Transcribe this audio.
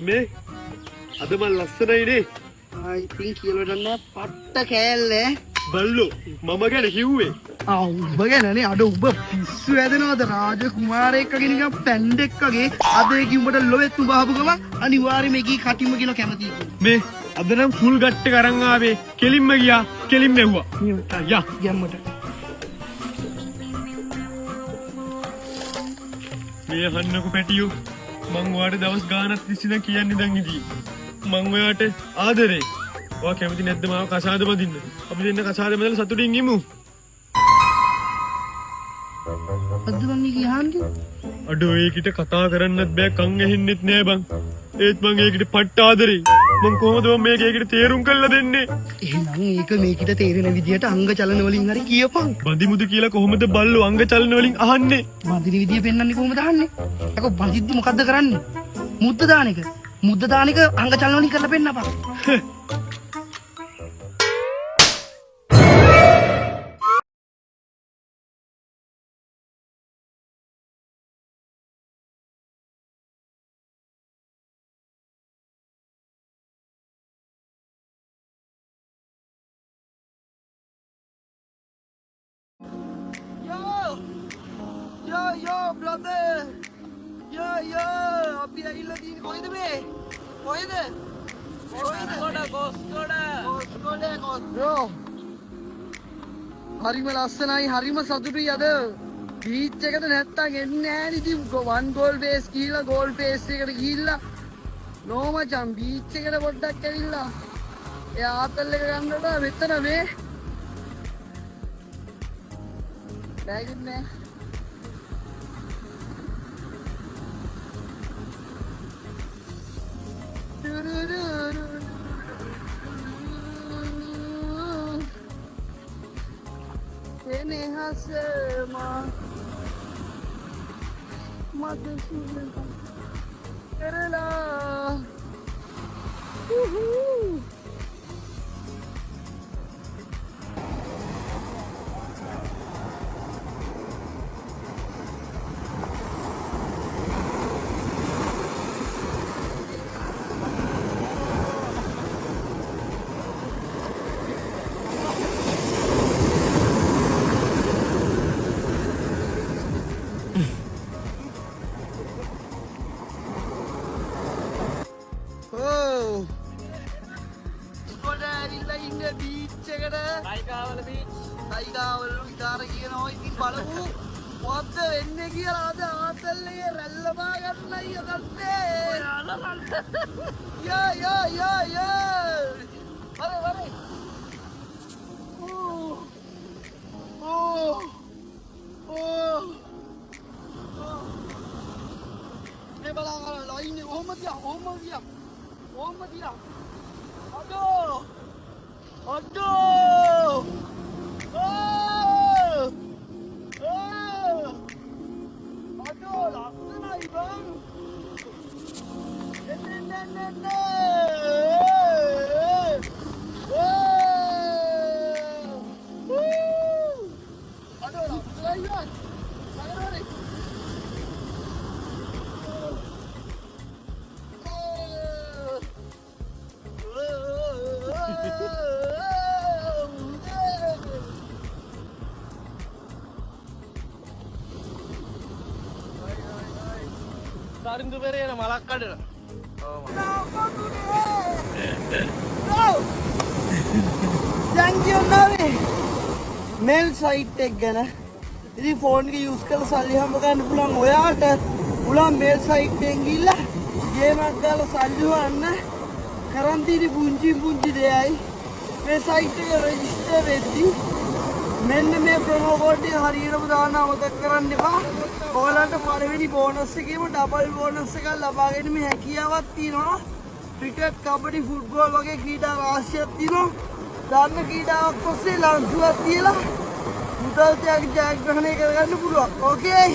මේ අද මල් ලස්සනයිනේ. I think කියලා දන්න පට්ට කෑල්ලේ. බල්ලෝ මම ගැන කිව්වේ. උඹ ගැනනේ අද උඹ පිස්සු ඇදෙනවද රාජකුමාරයෙක් වගේ නිකන් පැන්ඩෙක් වගේ අද ඒ කිව්වට ලොවෙත් උඹ ආපු ගමන් අනිවාර්යයෙන් මේකී කටින්ම කියන කැමතියි. මේ අද නම් ෆුල් ගට් එක අරන් ආවේ. කෙලින්ම ගියා. කෙලින්ම එව්වා. යා යම්මට. මේ හන්නකෝ පැටියෝ. මං ඔයාට දවස් ගානක් තිස්සේ කියන්නේ දැන් ඉදී. මං ඔයාට ආදරේ. ඔයා කැමති නැද්ද මාව කසාද බඳින්න? අපි දෙන්න කසාද බඳලා සතුටින් ඉමු. අද මම කියන්නේ අඩෝ ඒකිට කතා කරන්නත් බෑ කන් ඇහෙන්නෙත් නෑ බං. ඒත් මං ඒකිට පට්ට ආදරේ. මං කොහොමද මේක ඒකිට තේරුම් කරලා දෙන්නේ? එහෙනම් ඒක මේකිට තේරෙන විදියට අංග චලන වලින් හරි කියපන්. බඳිමුද කියලා කොහොමද බල්ලෝ අංග චලන වලින් අහන්නේ? බඳින විදිය පෙන්වන්නේ කොහොමද අහන්නේ? අකෝ බඳිද්දි මොකද්ද කරන්නේ? මුද්ද දාන එක. මුද්ද දාන එක අංග චලන වලින් කරලා පෙන්නපන්. Yo, brother. Yo, අපි ඇවිල්ලා තියෙන්නේ කොහෙද මේ? කොහෙද? කොස්කොඩ. Bro. හරිම ලස්සනයි, හරිම සතුටුයි අද. බීච් එකට නැත්තම් එන්නේ නැහැ නේ ඉතින් වන් ගෝල් බේස් කියලා ගෝල් බේස් එකට ගිහිල්ලා. නෝ මචං බීච් එකට පොඩ්ඩක් ඇවිල්ලා. ඒ ආතල් එක ගන්නට මෙතන මේ. බෑග් නෑ. Hasema Madhusudan Kerala Kaigaawal විතර කියනවා ඉතින් බලමු මොකද්ද වෙන්නේ කියලා අද ආතල්ලේ රැල්ල බා ගන්නයි යකත්තේ යා වරේ මේ බලන්න ලයින් එක කොහොමද ගියා අඩෝ ලස්සනයි බං Tarindu perena malak kadera. Thank you Navi. Mail site එක ගැන ඉතින් ෆෝන් එක යූස් කරලා සල්ලි හම්බ කරන්න පුළුවන් ඔයාට පුළුවන් මේල් සයිට් එකෙන් ගිහලා ගේමක් දාලා සල්ලි හොයන්න කරන් තියෙන පුංචි දෙයයි මේ සයිට් එක රෙජිස්ටර් වෙද්දී මෙන්න මේ ප්‍රොමෝ කෝඩ් එක හරියටම දාන්න අමතක කරන්න එපා. ඔයාලන්ට පළවෙනි බෝනස් එකේම ඩබල් බෝනස් එකක් ලබා ගැනීමේ හැකියාවක් තියෙනවා. ක්‍රිකට්, කබඩි, ෆුට්බෝල් වගේ ක්‍රීඩා රාශියක් තියෙනවා. දාන්න ක්‍රීඩාවක් ඔස්සේ ලංසුවක් තියලා මුදල් ත්‍යාග ජයග්‍රහණය කරගන්න පුළුවන්. ඕකේ.